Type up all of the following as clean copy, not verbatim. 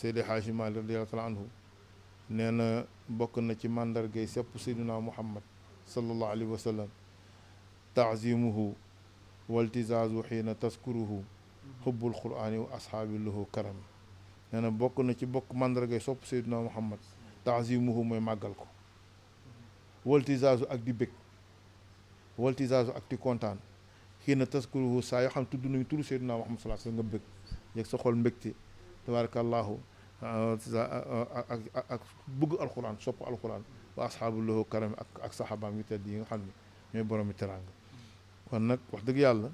Seydi Haaji Maalik radiyallaahu taala anhu nee na bokk na ci màndargay sepp Seydina Muhammad sallallahu alayhi wa sallam taazimuhu waltisaasu xiina taskuruhu xubbul quraani wa ashaabi lahu karam nee na bokk na ci bokk màndargay sopp Seydina Muhammad taazimuhu mooy màggal ko waltisaasu ak di bëgg waltisaasu ak di kontaan xiina taskuruhu saa yoo xam tudd nañu turu Seydina Muhammad sallallahu alayhi wa sallam nga bëgg yëg sa xol mbégte tabaarakallaahu ak bëgg alxuraan sopp alxuraan wa ashaabu lahu karam ak saxaabaam yu tedd yi nga xam ne ñooy boroomi teraanga kon nag wax dëgg yàlla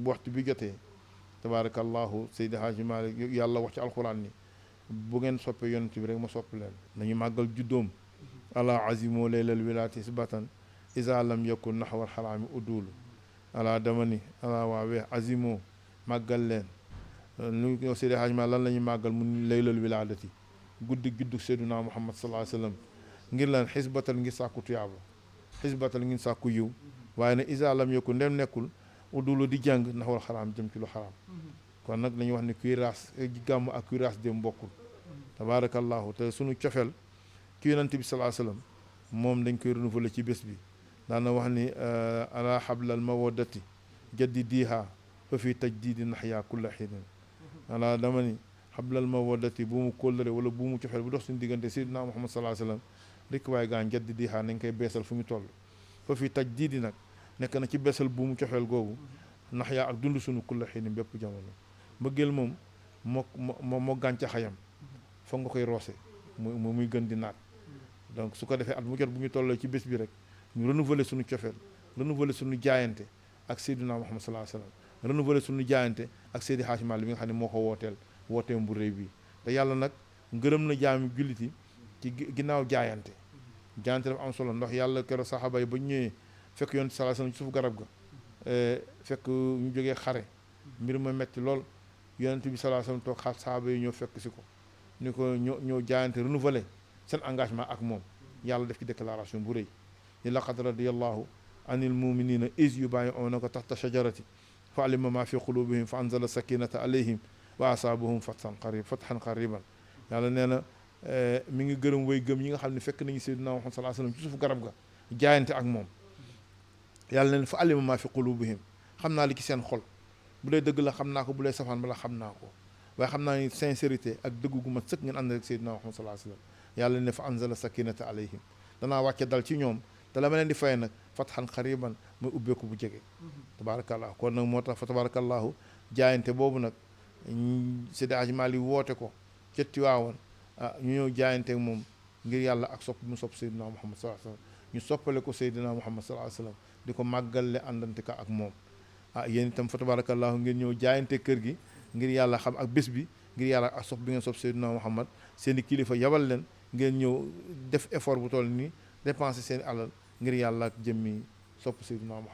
waxtu bi jotee tabaarakallaahu Seydi Haaji Maalik yàlla wax ci alxuraan ni bu ngeen soppee yonent bi rek ma sopp leen nañu màggal juddoom ala azimoo leylal wilaati isbatan isa lam yakun naxwal xaraami udulu ala dama ni ala waawee azimoo màggal leen lu Seydi Haaji Maalik lan la ñuy màggal mu leylal wilaadati guddi juddu Seydina Muhammad sallallahu alayhi wa sallam ngir lan xisbatal ngir sàkku tuyaaba xisbatal ngir sàkku yiw waaye ne isa lam yakun ndem nekkul udulu di jàng naxwal xaraam jëm ci lu xaraam kon nag dañuy wax ne kuy raas gàmm ak kuy raas dem bokkul tabaarakallaahu te sunu cofeel ki yonent bi sallallahu alayhi wa sallam moom dañ koy renouveler ci bés bi daana wax ni ala hablal mawaddati jaddidiha fa fi tajdiidi naxyaa kulla xiinin ala dama ni hablal mawaddati bu mu kóllëre wala bu mu cofeel bu dox suñu diggante Seydina Muhammad sallallahu alayhi wa sallam rek waaye gaan jaddidiha nañ koy beesal fu mu toll fa fi tajdiidi nag nekk na ci beesal bu mu cofeel googu naxyaa ak dund suñu kulla xiinin bépp jamono mbëggeel moom moo gàncaxayam foog nga koy roose muy gën di naat donc su ko defee at mu jot bu ñu tollee ci bés bi rek ñu renouveler suñu cofeel renouveler suñu jaayante ak Seydina Muhammad sallallahu alayhi wa sallam renouveler suñu jaayante ak Seydi Haaji Maalik bi nga xam ne moo ko wooteem bu rëy bi te yàlla nag ngërëm na jaami jullit yi ci ginnaaw jaayante dafa am solo ndax yàlla keroog saxaaba yi ba ñu ñëwee fekk yoon sallallahu alayhi wa sallam ci suufu garab ga fekk ñu jógee xare mbir ma metti lool yonent bi sallallahu alayhi wa sallam toog xaar saxaaba yi ñoo fekk si ko ni ko ñoo jaayante renouveler seen engagement ak moom yàlla def ci déclaration bu rëy ni laqad radiyallahu anil muminina is yubayi'unaka taxta shajarati fa alima ma fi qulubihim fa anzala sakinata alayhim wa asaabahum fathan qariban yàlla nee na mi ngi gërëm way gëm ñi nga xam ne fekk nañu Seydina Muhammad sallallahu alayhi wasallam ci suufu garab ga jaayante ak moom yàlla nee na fa alima ma fi qulubihim xam naa li ci seen xol bu dee dëgg la xam naa ko bu dee safaan bala xam naa ko waaye xam naa ni sincérité ak dëgg gu ma sëkk ngeen ànd rek Seydina Muhammad sallallahu alayhi wasallam yàlla ne fa anzala sakinata alayhim danaa wàcce dal ci ñoom te la ma leen di fay nag fathan qariban muy ubbeeku bu jege tabarakallahu kon nag moo tax fa tabarakallahu jaayante boobu nag Seydi Haaji Maalik woote ko ca Tiwaawan ñu ñëw jaayante ak moom ngir yàlla ak sopp mu sopp Seydina Muhammad sallallahu alayhi wasallam ñu soppale ko Seydina Muhammad sallallahu alayhi wasallam di ko màggale àndante ka ak moom yéen itam fa tabarakallahu ngeen ñëw jaayante kër gi ngir yàlla xam ak bés bi ngir yàlla ak sopp bi ngeen sopp Seydina Muhammad seeni kilifa yabal leen ngeen ñëw def effort bu toll nii dépenser seen alal ngir yàlla ak jëmmi sopp Seydina Muhammad